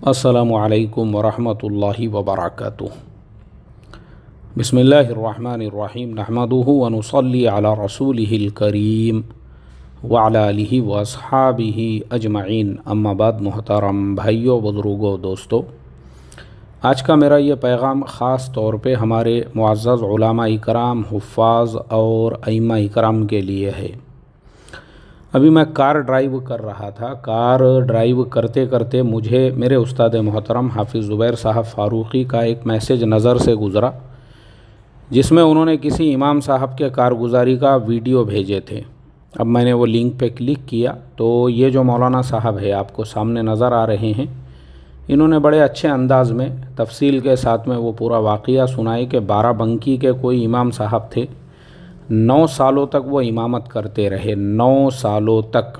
السلام علیکم ورحمۃ اللہ وبرکاتہ۔ بسم اللہ الرحمن الرحیم، نحمدہ ونصلی علی رسولہ الکریم وعلی آلہ واصحابہ اجمعین، اما بعد۔ محترم بھائیوں، بزرگوں، دوستوں، آج کا میرا یہ پیغام خاص طور پہ ہمارے معزز علماء اکرام، حفاظ اور ائمہ اکرام کے لیے ہے۔ ابھی میں کار ڈرائیو کر رہا تھا، کار ڈرائیو کرتے کرتے مجھے میرے استاد محترم حافظ زبیر صاحب فاروقی کا ایک میسیج نظر سے گزرا، جس میں انہوں نے کسی امام صاحب کے کارگزاری کا ویڈیو بھیجے تھے۔ اب میں نے وہ لنک پہ کلک کیا تو یہ جو مولانا صاحب ہے آپ کو سامنے نظر آ رہے ہیں، انہوں نے بڑے اچھے انداز میں تفصیل کے ساتھ میں وہ پورا واقعہ سنائی کہ بارہ بنکی کے کوئی امام صاحب تھے، 9 سالوں تک وہ امامت کرتے رہے، 9 سالوں تک،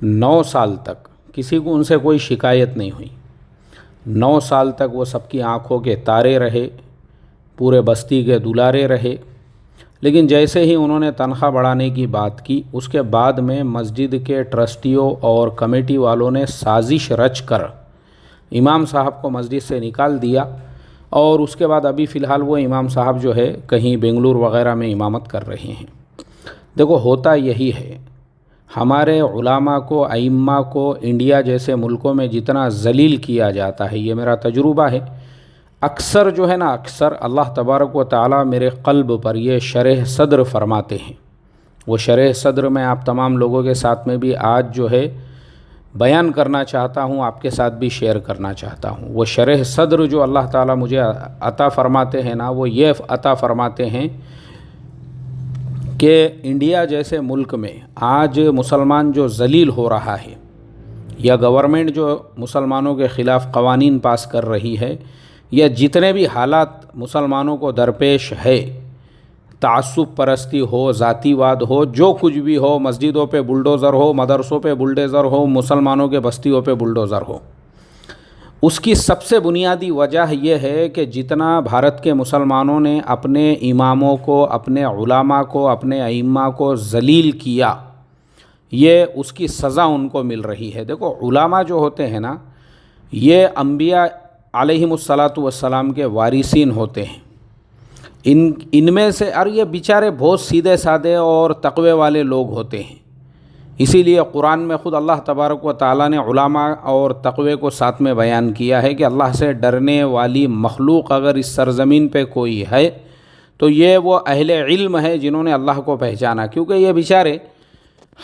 9 سال تک کسی کو ان سے کوئی شکایت نہیں ہوئی۔ 9 سال تک وہ سب کی آنکھوں کے تارے رہے، پورے بستی کے دلارے رہے۔ لیکن جیسے ہی انہوں نے تنخواہ بڑھانے کی بات کی، اس کے بعد میں مسجد کے ٹرسٹیوں اور کمیٹی والوں نے سازش رچ کر امام صاحب کو مسجد سے نکال دیا، اور اس کے بعد ابھی فی الحال وہ امام صاحب جو ہے کہیں بنگلور وغیرہ میں امامت کر رہے ہیں۔ دیکھو، ہوتا یہی ہے، ہمارے علماء کو، ائمہ کو انڈیا جیسے ملکوں میں جتنا ذلیل کیا جاتا ہے، یہ میرا تجربہ ہے، اکثر جو ہے نا، اکثر اللہ تبارک و تعالیٰ میرے قلب پر یہ شرح صدر فرماتے ہیں۔ وہ شرح صدر میں آپ تمام لوگوں کے ساتھ میں بھی آج جو ہے بیان کرنا چاہتا ہوں، آپ کے ساتھ بھی شیئر کرنا چاہتا ہوں۔ وہ شرح صدر جو اللہ تعالیٰ مجھے عطا فرماتے ہیں نا، وہ یہ عطا فرماتے ہیں کہ انڈیا جیسے ملک میں آج مسلمان جو ذلیل ہو رہا ہے، یا گورنمنٹ جو مسلمانوں کے خلاف قوانین پاس کر رہی ہے، یا جتنے بھی حالات مسلمانوں کو درپیش ہے، تعصب پرستی ہو، ذاتی واد ہو، جو کچھ بھی ہو، مسجدوں پہ بلڈوزر ہو، مدرسوں پہ بلڈوزر ہو، مسلمانوں کے بستیوں پہ بلڈوزر ہو، اس کی سب سے بنیادی وجہ یہ ہے کہ جتنا بھارت کے مسلمانوں نے اپنے اماموں کو، اپنے علماء کو، اپنے ائمہ کو ذلیل کیا، یہ اس کی سزا ان کو مل رہی ہے۔ دیکھو، علماء جو ہوتے ہیں نا، یہ انبیاء علیہم الصلاۃ والسلام کے وارثین ہوتے ہیں۔ ان میں سے، اور یہ بیچارے بہت سیدھے سادے اور تقوی والے لوگ ہوتے ہیں۔ اسی لیے قرآن میں خود اللہ تبارک و تعالیٰ نے علماء اور تقوی کو ساتھ میں بیان کیا ہے کہ اللہ سے ڈرنے والی مخلوق اگر اس سرزمین پہ کوئی ہے تو یہ وہ اہل علم ہے جنہوں نے اللہ کو پہچانا، کیونکہ یہ بیچارے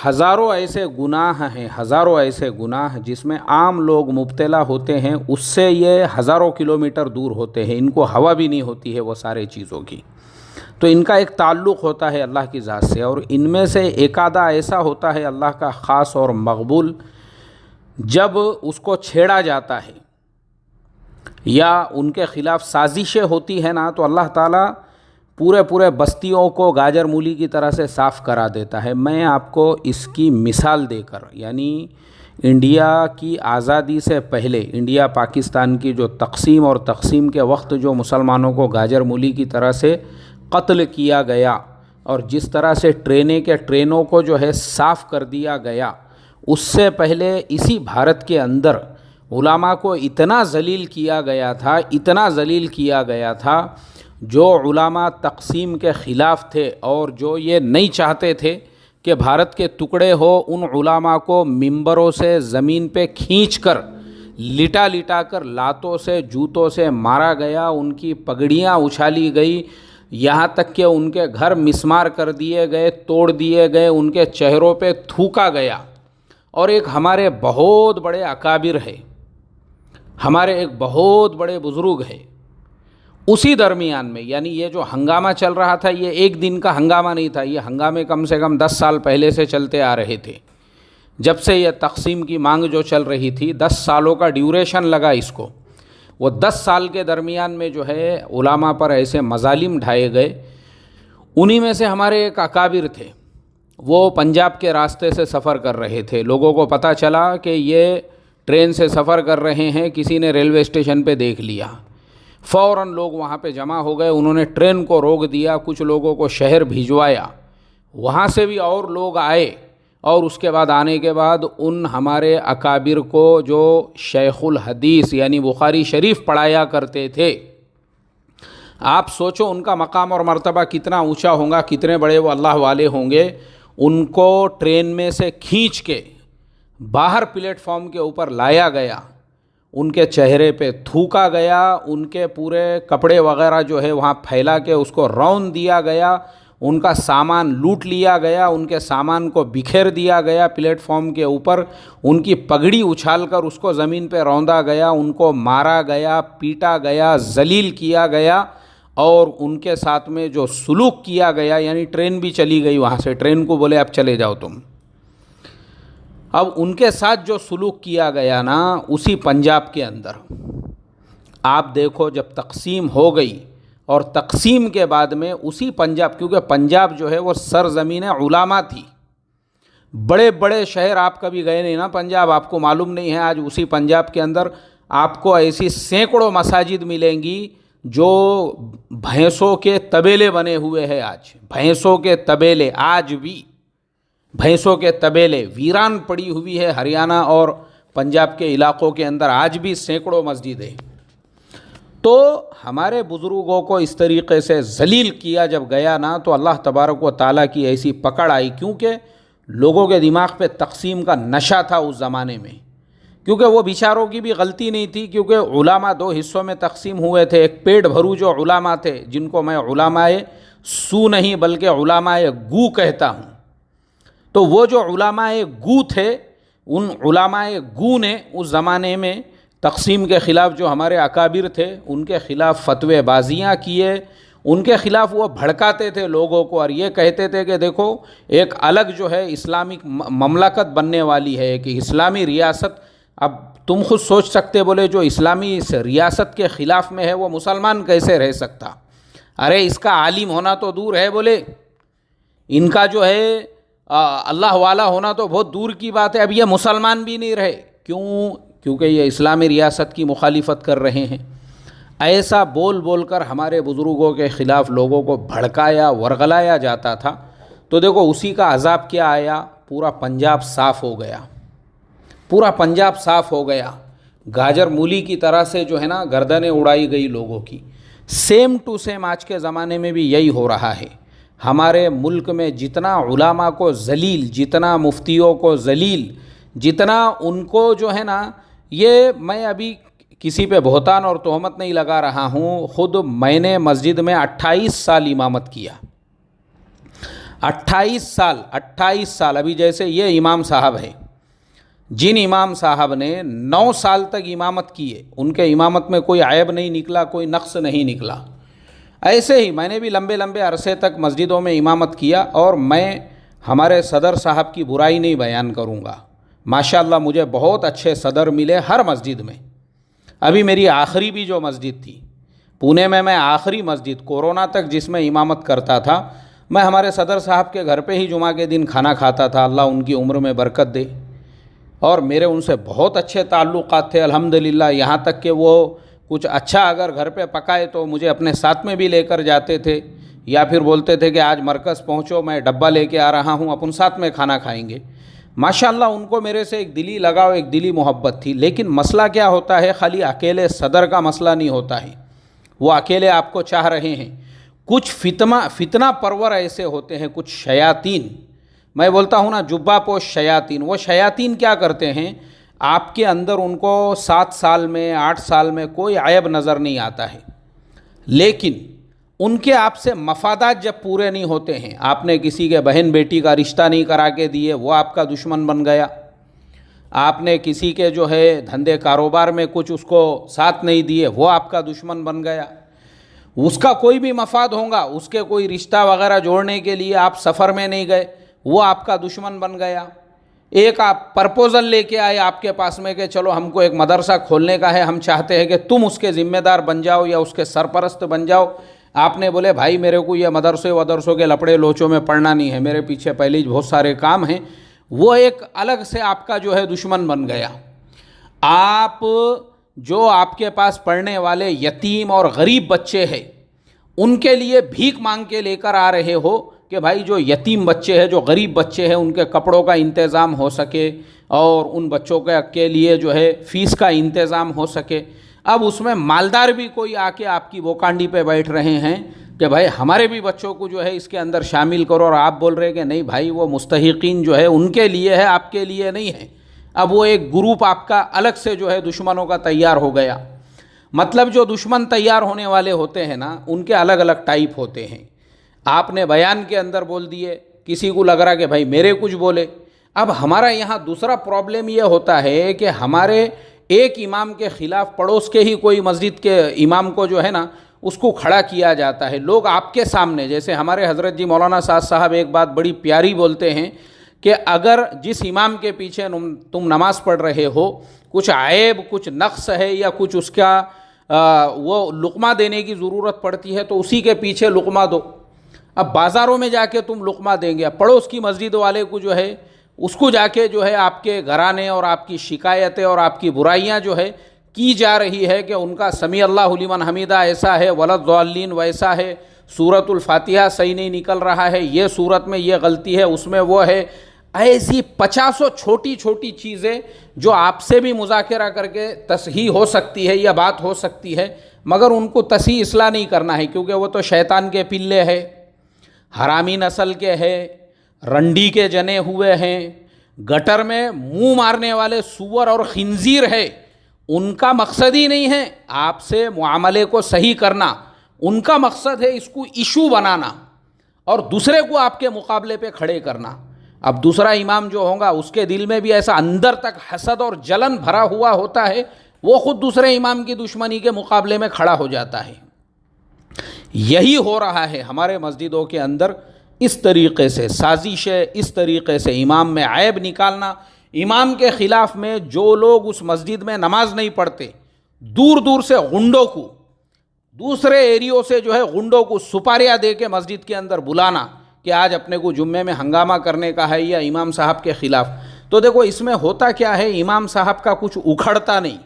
ہزاروں ایسے گناہ ہیں، ہزاروں ایسے گناہ جس میں عام لوگ مبتلا ہوتے ہیں، اس سے یہ ہزاروں کلومیٹر دور ہوتے ہیں، ان کو ہوا بھی نہیں ہوتی ہے وہ سارے چیزوں کی۔ تو ان کا ایک تعلق ہوتا ہے اللہ کی ذات سے، اور ان میں سے ایک آدھا ایسا ہوتا ہے اللہ کا خاص اور مقبول، جب اس کو چھیڑا جاتا ہے یا ان کے خلاف سازشیں ہوتی ہیں نا، تو اللہ تعالیٰ پورے بستیوں کو گاجر مولی کی طرح سے صاف کرا دیتا ہے۔ میں آپ کو اس کی مثال دے کر، یعنی انڈیا کی آزادی سے پہلے، انڈیا پاکستان کی جو تقسیم کے وقت جو مسلمانوں کو گاجر مولی کی طرح سے قتل کیا گیا، اور جس طرح سے ٹرینوں کو جو ہے صاف کر دیا گیا، اس سے پہلے اسی بھارت کے اندر علماء کو اتنا ذلیل کیا گیا تھا، اتنا ذلیل کیا گیا تھا، جو علماء تقسیم کے خلاف تھے اور جو یہ نہیں چاہتے تھے کہ بھارت کے ٹکڑے ہو، ان علماء کو ممبروں سے زمین پہ کھینچ کر، لٹا کر لاتوں سے، جوتوں سے مارا گیا، ان کی پگڑیاں اچھالی گئی، یہاں تک کہ ان کے گھر مسمار کر دیے گئے، توڑ دیے گئے، ان کے چہروں پہ تھوکا گیا۔ اور ایک ہمارے بہت بڑے اکابر ہے، ہمارے ایک بہت بڑے بزرگ ہے، اسی درمیان میں، یعنی یہ جو ہنگامہ چل رہا تھا، یہ ایک دن کا ہنگامہ نہیں تھا، یہ ہنگامے کم سے کم 10 سال پہلے سے چلتے آ رہے تھے۔ جب سے یہ تقسیم کی مانگ جو چل رہی تھی، 10 سالوں کا ڈیوریشن لگا اس کو۔ وہ 10 سال کے درمیان میں جو ہے علماء پر ایسے مظالم ڈھائے گئے۔ انہی میں سے ہمارے ایک اکابر تھے، وہ پنجاب کے راستے سے سفر کر رہے تھے، لوگوں کو پتہ چلا کہ یہ ٹرین سے سفر کر رہے ہیں، کسی نے ریلوے اسٹیشن پہ دیکھ لیا، فوراً لوگ وہاں پہ جمع ہو گئے، انہوں نے ٹرین کو روک دیا، کچھ لوگوں کو شہر بھیجوایا، وہاں سے بھی اور لوگ آئے، اور اس کے بعد آنے کے بعد ان ہمارے اکابر کو جو شیخ الحدیث یعنی بخاری شریف پڑھایا کرتے تھے، آپ سوچو ان کا مقام اور مرتبہ کتنا اونچا ہوگا، کتنے بڑے وہ اللہ والے ہوں گے۔ ان کو ٹرین میں سے کھینچ کے باہر پلیٹ فارم کے اوپر لایا گیا، ان کے چہرے پہ تھوکا گیا، ان کے پورے کپڑے وغیرہ جو ہے وہاں پھیلا کے اس کو رون دیا گیا، ان کا سامان لوٹ لیا گیا، ان کے سامان کو بکھیر دیا گیا پلیٹ فارم کے اوپر، ان کی پگڑی اچھال کر اس کو زمین پہ روندا گیا، ان کو مارا گیا، پیٹا گیا، ذلیل کیا گیا، اور ان کے ساتھ میں جو سلوک کیا گیا، یعنی ٹرین بھی چلی گئی وہاں سے، ٹرین کو بولے اب چلے جاؤ تم۔ اب ان کے ساتھ جو سلوک کیا گیا نا، اسی پنجاب کے اندر آپ دیکھو جب تقسیم ہو گئی، اور تقسیم کے بعد میں اسی پنجاب، کیونکہ پنجاب جو ہے وہ سرزمین علماء تھی، بڑے بڑے شہر آپ کبھی گئے نہیں نا پنجاب، آپ کو معلوم نہیں ہے۔ آج اسی پنجاب کے اندر آپ کو ایسی سینکڑوں مساجد ملیں گی جو بھینسوں کے طبیلے بنے ہوئے ہیں۔ آج بھینسوں کے طبیلے، آج بھی بھینسوں کے طبیلے ویران پڑی ہوئی ہے ہریانہ اور پنجاب کے علاقوں کے اندر، آج بھی سینکڑوں مسجدیں۔ تو ہمارے بزرگوں کو اس طریقے سے ذلیل کیا جب گیا نا، تو اللہ تبارک و تعالیٰ کی ایسی پکڑ آئی، کیونکہ لوگوں کے دماغ پہ تقسیم کا نشہ تھا اس زمانے میں، کیونکہ وہ بیچاروں کی بھی غلطی نہیں تھی، کیونکہ علماء دو حصوں میں تقسیم ہوئے تھے۔ ایک پیٹ بھرو جو علماء تھے، جن کو میں علماء سو نہیں بلکہ علماء گو کہتا ہوں، تو وہ جو علماء گو تھے، ان علماء گو نے اس زمانے میں تقسیم کے خلاف جو ہمارے اکابر تھے ان کے خلاف فتوی بازیاں کیے، ان کے خلاف وہ بھڑکاتے تھے لوگوں کو، اور یہ کہتے تھے کہ دیکھو ایک الگ جو ہے اسلامک مملکت بننے والی ہے، کہ اسلامی ریاست۔ اب تم خود سوچ سکتے، بولے جو اسلامی ریاست کے خلاف میں ہے وہ مسلمان کیسے رہ سکتا؟ ارے اس کا عالم ہونا تو دور ہے، بولے ان کا جو ہے اللہ والا ہونا تو بہت دور کی بات ہے، اب یہ مسلمان بھی نہیں رہے۔ کیوں؟ کیونکہ یہ اسلامی ریاست کی مخالفت کر رہے ہیں۔ ایسا بول بول کر ہمارے بزرگوں کے خلاف لوگوں کو بھڑکایا، ورغلایا جاتا تھا۔ تو دیکھو اسی کا عذاب کیا آیا، پورا پنجاب صاف ہو گیا، پورا پنجاب صاف ہو گیا، گاجر مولی کی طرح سے جو ہے نا گردنیں اڑائی گئی لوگوں کی۔ سیم ٹو سیم آج کے زمانے میں بھی یہی ہو رہا ہے۔ ہمارے ملک میں جتنا علماء کو ذلیل، جتنا مفتیوں کو ذلیل، جتنا ان کو جو ہے نا، یہ میں ابھی کسی پہ بہتان اور تہمت نہیں لگا رہا ہوں، خود میں نے مسجد میں 28 سال امامت کیا، 28 سال۔ ابھی جیسے یہ امام صاحب ہیں، جن امام صاحب نے 9 سال تک امامت کیے، ان کے امامت میں کوئی عیب نہیں نکلا، کوئی نقص نہیں نکلا۔ ایسے ہی میں نے بھی لمبے لمبے عرصے تک مسجدوں میں امامت کیا، اور میں ہمارے صدر صاحب کی برائی نہیں بیان کروں گا۔ ماشاءاللہ مجھے بہت اچھے صدر ملے ہر مسجد میں۔ ابھی میری آخری بھی جو مسجد تھی پونے میں آخری مسجد کورونا تک جس میں امامت کرتا تھا، میں ہمارے صدر صاحب کے گھر پہ ہی جمعہ کے دن کھانا کھاتا تھا، اللہ ان کی عمر میں برکت دے۔ اور میرے ان سے بہت اچھے تعلقات تھے الحمدللہ، یہاں تک کہ وہ کچھ اچھا اگر گھر پہ پکائے تو مجھے اپنے ساتھ میں بھی لے کر جاتے تھے، یا پھر بولتے تھے کہ آج مرکز پہنچو، میں ڈبہ لے کے آ رہا ہوں، اپن ساتھ میں کھانا کھائیں گے۔ ماشاءاللہ ان کو میرے سے ایک دلی لگاؤ، ایک دلی محبت تھی۔ لیکن مسئلہ کیا ہوتا ہے، خالی اکیلے صدر کا مسئلہ نہیں ہوتا ہے، وہ اکیلے آپ کو چاہ رہے ہیں، کچھ فتنہ پرور ایسے ہوتے ہیں، کچھ شیاطین، میں بولتا ہوں نا جبہ پوش شیاطین۔ وہ شیاطین کیا کرتے ہیں، آپ کے اندر ان کو 7 سال میں 8 سال میں کوئی عیب نظر نہیں آتا ہے، لیکن ان کے آپ سے مفادات جب پورے نہیں ہوتے ہیں، آپ نے کسی کے بہن بیٹی کا رشتہ نہیں کرا کے دیے، وہ آپ کا دشمن بن گیا۔ آپ نے کسی کے جو ہے دھندے کاروبار میں کچھ اس کو ساتھ نہیں دیے، وہ آپ کا دشمن بن گیا۔ اس کا کوئی بھی مفاد ہوگا، اس کے کوئی رشتہ وغیرہ جوڑنے کے لیے آپ سفر میں نہیں گئے، وہ آپ کا دشمن بن گیا۔ ایک آپ پرپوزل لے کے آئے آپ کے پاس میں کہ چلو ہم کو ایک مدرسہ کھولنے کا ہے، ہم چاہتے ہیں کہ تم اس کے ذمہ دار بن جاؤ یا اس کے سرپرست بن جاؤ۔ آپ نے بولے بھائی میرے کو یہ مدرسوں کے لپڑے لوچوں میں پڑھنا نہیں ہے، میرے پیچھے پہلے ہی بہت سارے کام ہیں، وہ ایک الگ سے آپ کا جو ہے دشمن بن گیا۔ آپ جو آپ کے پاس پڑھنے والے یتیم اور غریب بچے ہیں، ان کے لیے بھیک مانگ کے لے کر آ رہے ہو، کہ بھائی جو یتیم بچے ہیں، جو غریب بچے ہیں، ان کے کپڑوں کا انتظام ہو سکے اور ان بچوں کے لیے جو ہے فیس کا انتظام ہو سکے۔ اب اس میں مالدار بھی کوئی آ کے آپ کی ووکانڈی پہ بیٹھ رہے ہیں کہ بھائی ہمارے بھی بچوں کو جو ہے اس کے اندر شامل کرو، اور آپ بول رہے کہ نہیں بھائی وہ مستحقین جو ہے ان کے لیے ہے، آپ کے لیے نہیں ہے۔ اب وہ ایک گروپ آپ کا الگ سے جو ہے دشمنوں کا تیار ہو گیا۔ مطلب جو دشمن تیار ہونے والے ہوتے ہیں نا، ان کے الگ الگ ٹائپ ہوتے ہیں۔ آپ نے بیان کے اندر بول دیے، کسی کو لگ رہا کہ بھائی میرے کچھ بولے۔ اب ہمارا یہاں دوسرا پرابلم یہ ہوتا ہے کہ ہمارے ایک امام کے خلاف پڑوس کے ہی کوئی مسجد کے امام کو جو ہے نا اس کو کھڑا کیا جاتا ہے۔ لوگ آپ کے سامنے، جیسے ہمارے حضرت جی مولانا سعد صاحب ایک بات بڑی پیاری بولتے ہیں کہ اگر جس امام کے پیچھے تم نماز پڑھ رہے ہو کچھ عیب، کچھ نقص ہے یا کچھ اس کا وہ لقمہ دینے کی ضرورت پڑتی ہے تو اسی کے پیچھے لقمہ دو۔ اب بازاروں میں جا کے تم لقمہ دیں گے، پڑوس کی مسجد والے کو جو ہے اس کو جا کے جو ہے آپ کے گھرانے اور آپ کی شکایتیں اور آپ کی برائیاں جو ہے کی جا رہی ہے کہ ان کا سمیع اللہ لمن حمیدہ ایسا ہے، ولضالین ویسا ہے، سورۃ الفاتحہ صحیح نہیں نکل رہا ہے، یہ سورت میں یہ غلطی ہے، اس میں وہ ہے۔ ایسی 50 چھوٹی چھوٹی چیزیں جو آپ سے بھی مذاکرہ کر کے تصحیح ہو سکتی ہے یا بات ہو سکتی ہے، مگر ان کو تصحیح اصلاح نہیں کرنا ہے، کیونکہ وہ تو شیطان کے پلے ہے، حرامی نسل کے ہے، رنڈی کے جنے ہوئے ہیں، گٹر میں منہ مارنے والے سور اور خنزیر ہے۔ ان کا مقصد ہی نہیں ہے آپ سے معاملے کو صحیح کرنا، ان کا مقصد ہے اس کو ایشو بنانا اور دوسرے کو آپ کے مقابلے پہ کھڑے کرنا۔ اب دوسرا امام جو ہوگا اس کے دل میں بھی ایسا اندر تک حسد اور جلن بھرا ہوا ہوتا ہے، وہ خود دوسرے امام کی دشمنی کے مقابلے میں کھڑا ہو جاتا ہے۔ یہی ہو رہا ہے ہمارے مسجدوں کے اندر، اس طریقے سے سازش ہے، اس طریقے سے امام میں عیب نکالنا۔ امام کے خلاف میں جو لوگ اس مسجد میں نماز نہیں پڑھتے، دور دور سے غنڈوں کو، دوسرے ایریوں سے جو ہے غنڈوں کو سپاریاں دے کے مسجد کے اندر بلانا کہ آج اپنے کو جمعے میں ہنگامہ کرنے کا ہے یا امام صاحب کے خلاف۔ تو دیکھو اس میں ہوتا کیا ہے، امام صاحب کا کچھ اکھڑتا نہیں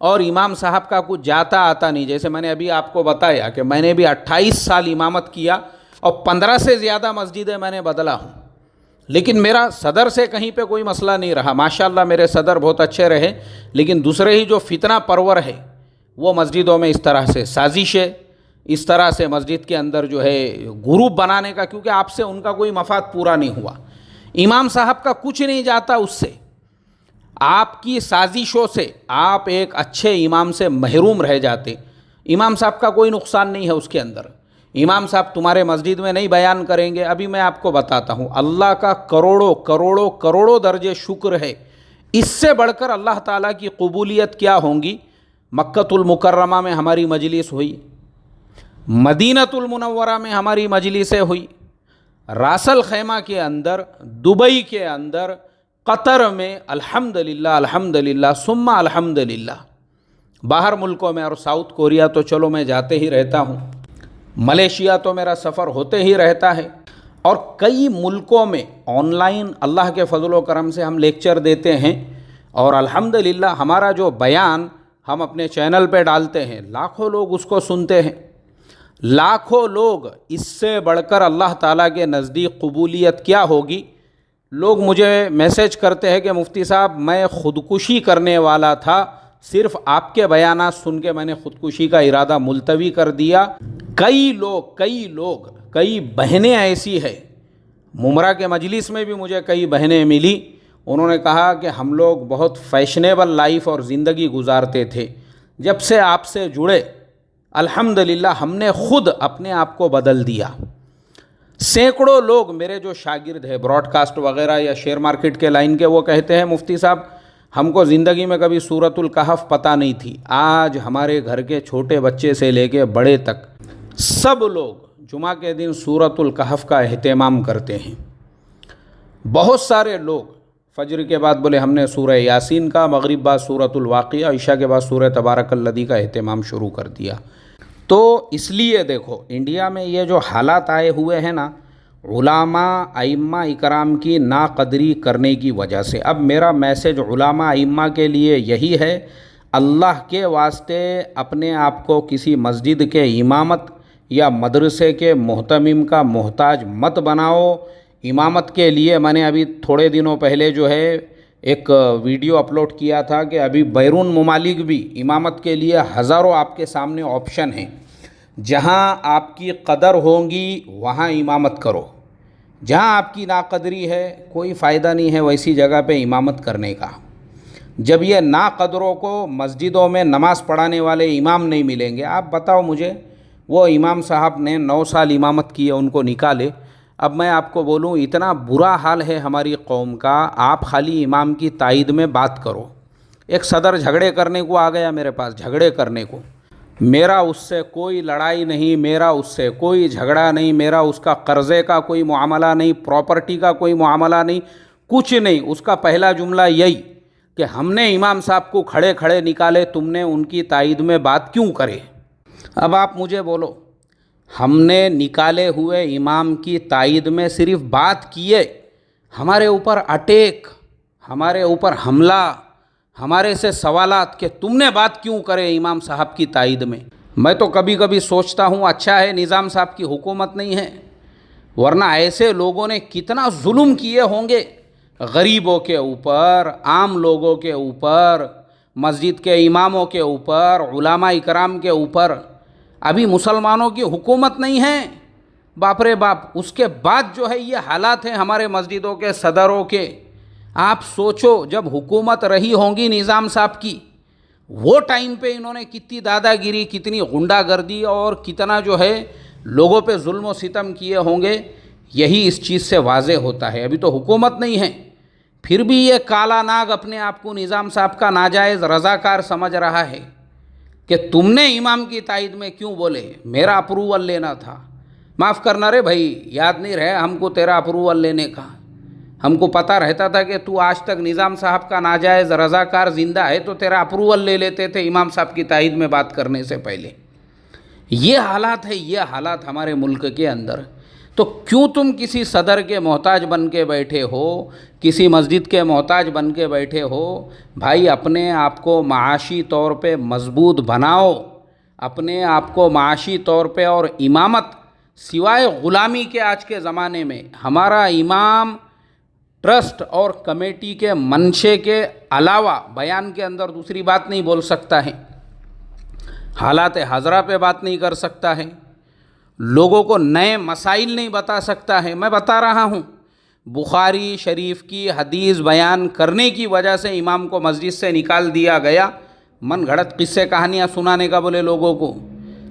اور امام صاحب کا کچھ جاتا آتا نہیں۔ جیسے میں نے ابھی آپ کو بتایا کہ میں نے بھی 28 سال امامت کیا اور 15 سے زیادہ مسجدیں میں نے بدلا ہوں، لیکن میرا صدر سے کہیں پہ کوئی مسئلہ نہیں رہا۔ ماشاءاللہ میرے صدر بہت اچھے رہے، لیکن دوسرے ہی جو فتنہ پرور ہے وہ مسجدوں میں اس طرح سے سازش ہے، اس طرح سے مسجد کے اندر جو ہے گروپ بنانے کا، کیونکہ آپ سے ان کا کوئی مفاد پورا نہیں ہوا۔ امام صاحب کا کچھ نہیں جاتا اس سے، آپ کی سازشوں سے آپ ایک اچھے امام سے محروم رہ جاتے۔ امام صاحب کا کوئی نقصان نہیں ہے اس کے اندر۔ امام صاحب تمہارے مسجد میں نہیں بیان کریں گے، ابھی میں آپ کو بتاتا ہوں، اللہ کا کروڑوں کروڑوں کروڑوں درجے شکر ہے، اس سے بڑھ کر اللہ تعالیٰ کی قبولیت کیا ہوں گی۔ مکۃ المکرمہ میں ہماری مجلس ہوئی، مدینۃ المنورہ میں ہماری مجلسیں ہوئی، راس الخیمہ کے اندر، دبئی کے اندر، قطر میں، الحمدللہ الحمدللہ ثم الحمدللہ۔ باہر ملکوں میں اور ساؤتھ کوریا تو چلو میں جاتے ہی رہتا ہوں، ملیشیا تو میرا سفر ہوتے ہی رہتا ہے، اور کئی ملکوں میں آن لائن اللہ کے فضل و کرم سے ہم لیکچر دیتے ہیں، اور الحمدللہ ہمارا جو بیان ہم اپنے چینل پہ ڈالتے ہیں، لاکھوں لوگ اس کو سنتے ہیں، لاکھوں لوگ۔ اس سے بڑھ کر اللہ تعالیٰ کے نزدیک قبولیت کیا ہوگی؟ لوگ مجھے میسیج کرتے ہیں کہ مفتی صاحب میں خودکشی کرنے والا تھا، صرف آپ کے بیانات سن کے میں نے خودکشی کا ارادہ ملتوی کر دیا۔ کئی لوگ کئی بہنیں ایسی ہیں، ممرہ کے مجلس میں بھی مجھے کئی بہنیں ملی، انہوں نے کہا کہ ہم لوگ بہت فیشنیبل لائف اور زندگی گزارتے تھے، جب سے آپ سے جڑے الحمدللہ ہم نے خود اپنے آپ کو بدل دیا۔ سینکڑوں لوگ میرے جو شاگرد ہیں براڈ کاسٹ وغیرہ یا شیئر مارکیٹ کے لائن کے، وہ کہتے ہیں مفتی صاحب ہم کو زندگی میں کبھی سورۃ الکہف پتہ نہیں تھی، آج ہمارے گھر کے چھوٹے بچے سے لے کے بڑے تک سب لوگ جمعہ کے دن سورۃ الکہف کا اہتمام کرتے ہیں۔ بہت سارے لوگ فجر کے بعد بولے ہم نے سورہ یاسین کا، مغرب بعد سورۃ الواقعہ، عشاء کے بعد سورہ تبارک الذی کا اہتمام شروع کر دیا۔ تو اس لیے دیکھو انڈیا میں یہ جو حالات آئے ہوئے ہیں نا، علماء ائمہ اکرام کی ناقدری کرنے کی وجہ سے۔ اب میرا میسج علماء ائمہ کے لیے یہی ہے، اللہ کے واسطے اپنے آپ کو کسی مسجد کے امامت یا مدرسے کے محتمم کا محتاج مت بناؤ۔ امامت کے لیے میں نے ابھی تھوڑے دنوں پہلے جو ہے ایک ویڈیو اپلوڈ کیا تھا کہ ابھی بیرون ممالک بھی امامت کے لیے ہزاروں آپ کے سامنے آپشن ہیں۔ جہاں آپ کی قدر ہوں گی وہاں امامت کرو، جہاں آپ کی ناقدری ہے کوئی فائدہ نہیں ہے ویسی جگہ پہ امامت کرنے کا۔ جب یہ ناقدروں کو مسجدوں میں نماز پڑھانے والے امام نہیں ملیں گے، آپ بتاؤ مجھے، وہ امام صاحب نے 9 سال امامت کی ہے، ان کو نکالے۔ اب میں آپ کو بولوں اتنا برا حال ہے ہماری قوم کا، آپ خالی امام کی تائید میں بات کرو۔ ایک صدر جھگڑے کرنے کو آ گیا میرے پاس، جھگڑے کرنے کو، میرا اس سے کوئی لڑائی نہیں، میرا اس سے کوئی جھگڑا نہیں، میرا اس کا قرضے کا کوئی معاملہ نہیں، پراپرٹی کا کوئی معاملہ نہیں، کچھ نہیں۔ اس کا پہلا جملہ یہی کہ ہم نے امام صاحب کو کھڑے کھڑے نکالے، تم نے ان کی تائید میں بات کیوں کرے؟ اب آپ مجھے بولو، ہم نے نکالے ہوئے امام کی تائید میں صرف بات کیے، ہمارے اوپر اٹیک، ہمارے اوپر حملہ، ہمارے سے سوالات کہ تم نے بات کیوں کرے امام صاحب کی تائید میں۔ میں تو کبھی کبھی سوچتا ہوں اچھا ہے نظام صاحب کی حکومت نہیں ہے، ورنہ ایسے لوگوں نے کتنا ظلم کیے ہوں گے غریبوں کے اوپر، عام لوگوں کے اوپر، مسجد کے اماموں کے اوپر، علماء اکرام کے اوپر۔ ابھی مسلمانوں کی حکومت نہیں ہے، باپ رے باپ، اس کے بعد جو ہے یہ حالات ہیں ہمارے مسجدوں کے صدروں کے۔ آپ سوچو جب حکومت رہی ہوں گی نظام صاحب کی، وہ ٹائم پہ انہوں نے کتنی دادا گیری، کتنی غنڈہ گردی اور کتنا جو ہے لوگوں پہ ظلم و ستم کیے ہوں گے، یہی اس چیز سے واضح ہوتا ہے۔ ابھی تو حکومت نہیں ہے، پھر بھی یہ کالا ناگ اپنے آپ کو نظام صاحب کا ناجائز رضاکار سمجھ رہا ہے کہ تم نے امام کی تائید میں کیوں بولے، میرا اپروول لینا تھا۔ معاف کرنا رے بھائی، یاد نہیں رہے ہم کو تیرا اپروول لینے کا، ہم کو پتہ رہتا تھا کہ تو آج تک نظام صاحب کا ناجائز رضاکار زندہ ہے تو تیرا اپروول لے لیتے تھے امام صاحب کی تائید میں بات کرنے سے پہلے۔ یہ حالات ہے، یہ حالات ہمارے ملک کے اندر۔ تو کیوں تم کسی صدر کے محتاج بن کے بیٹھے ہو، کسی مسجد کے محتاج بن کے بیٹھے ہو؟ بھائی اپنے آپ کو معاشی طور پہ مضبوط بناؤ، اپنے آپ کو معاشی طور پہ۔ اور امامت سوائے غلامی کے آج کے زمانے میں ہمارا امام ٹرسٹ اور کمیٹی کے منشے کے علاوہ بیان کے اندر دوسری بات نہیں بول سکتا ہے، حالات حاضرہ پہ بات نہیں کر سکتا ہے، لوگوں کو نئے مسائل نہیں بتا سکتا ہے۔ میں بتا رہا ہوں، بخاری شریف کی حدیث بیان کرنے کی وجہ سے امام کو مسجد سے نکال دیا گیا، من گھڑت قصے کہانیاں سنانے کا بولے لوگوں کو۔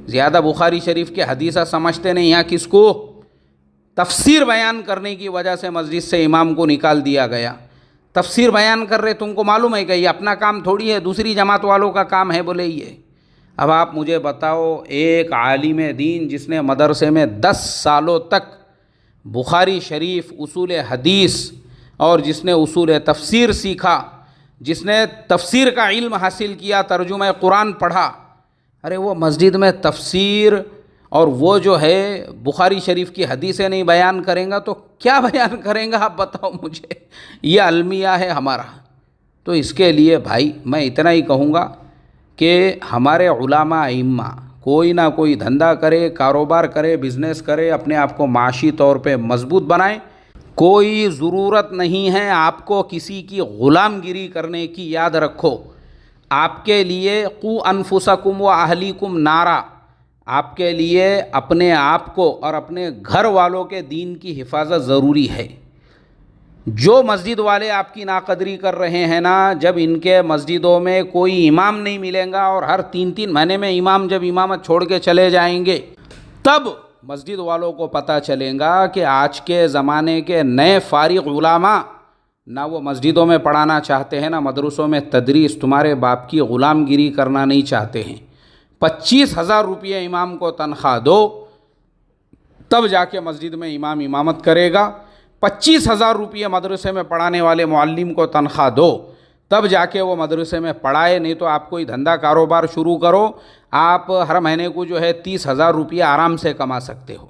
زیادہ بخاری شریف کے حدیثہ سمجھتے نہیں، یہاں کس کو تفسیر بیان کرنے کی وجہ سے مسجد سے امام کو نکال دیا گیا۔ تفسیر بیان کر رہے، تم کو معلوم ہے کہ یہ اپنا کام تھوڑی ہے، دوسری جماعت والوں کا کام ہے بولے یہ۔ اب آپ مجھے بتاؤ، ایک عالم دین جس نے مدرسے میں 10 سالوں تک بخاری شریف، اصول حدیث اور جس نے اصول تفسیر سیکھا، جس نے تفسیر کا علم حاصل کیا، ترجمہ قرآن پڑھا، ارے وہ مسجد میں تفسیر اور وہ جو ہے بخاری شریف کی حدیثیں نہیں بیان کریں گا تو کیا بیان کریں گا؟ آپ بتاؤ مجھے۔ یہ المیہ ہے ہمارا۔ تو اس کے لیے بھائی میں اتنا ہی کہوں گا کہ ہمارے علماء ائمہ کوئی نہ کوئی دھندا کرے، کاروبار کرے، بزنس کرے، اپنے آپ کو معاشی طور پہ مضبوط بنائیں۔ کوئی ضرورت نہیں ہے آپ کو کسی کی غلام گیری کرنے کی۔ یاد رکھو، آپ کے لیے قو انفسکم و اہلیکم نارا، آپ کے لیے اپنے آپ کو اور اپنے گھر والوں کے دین کی حفاظت ضروری ہے۔ جو مسجد والے آپ کی ناقدری کر رہے ہیں نا، جب ان کے مسجدوں میں کوئی امام نہیں ملیں گا اور ہر 3 مہینے میں امام جب امامت چھوڑ کے چلے جائیں گے، تب مسجد والوں کو پتہ چلے گا کہ آج کے زمانے کے نئے فارغ علماء نہ وہ مسجدوں میں پڑھانا چاہتے ہیں، نہ مدرسوں میں تدریس، تمہارے باپ کی غلام گیری کرنا نہیں چاہتے ہیں۔ 25,000 روپیہ امام کو تنخواہ دو، تب جا کے مسجد میں امام امامت کرے گا۔ 25,000 روپیہ مدرسے میں پڑھانے والے معلم کو تنخواہ دو، تب جا کے وہ مدرسے میں پڑھائے۔ نہیں تو آپ کوئی دھندا کاروبار شروع کرو، آپ ہر مہینے کو جو ہے 30,000 روپیہ آرام سے کما سکتے ہو۔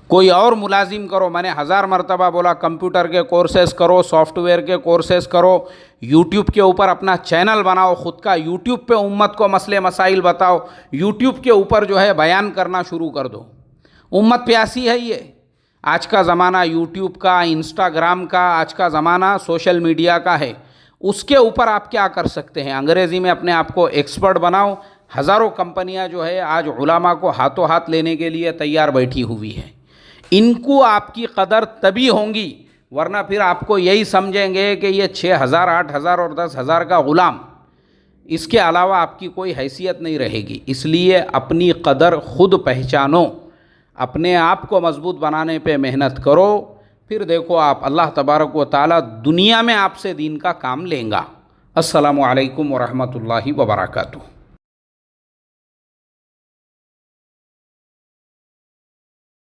کوئی اور ملازم کرو. میں نے 1000 مرتبہ بولا کمپیوٹر کے کورسز کرو, سافٹ ویئر کے کورسز کرو, یوٹیوب کے اوپر اپنا چینل بناؤ خود کا, یوٹیوب پہ امت کو مسئلے مسائل بتاؤ, یوٹیوب کے اوپر جو ہے بیان کرنا شروع کر دو. امت پیاسی ہے. یہ آج کا زمانہ یوٹیوب کا, انسٹاگرام کا, آج کا زمانہ سوشل میڈیا کا ہے. اس کے اوپر آپ کیا کر سکتے ہیں؟ انگریزی میں اپنے آپ کو ایکسپرٹ بناؤ. ہزاروں کمپنیاں جو ہے آج علماء کو ہاتھوں ہاتھ لینے کے لیے تیار بیٹھی ہوئی ہے. ان کو آپ کی قدر تبھی ہوں گی, ورنہ پھر آپ کو یہی سمجھیں گے کہ یہ 6000 8000 اور 10,000 کا غلام, اس کے علاوہ آپ کی کوئی حیثیت نہیں رہے گی. اس لیے اپنی قدر خود پہچانو, اپنے آپ کو مضبوط بنانے پہ محنت کرو, پھر دیکھو آپ اللہ تبارک و تعالی دنیا میں آپ سے دین کا کام لیں گا. السلام علیکم ورحمۃ اللہ وبرکاتہ.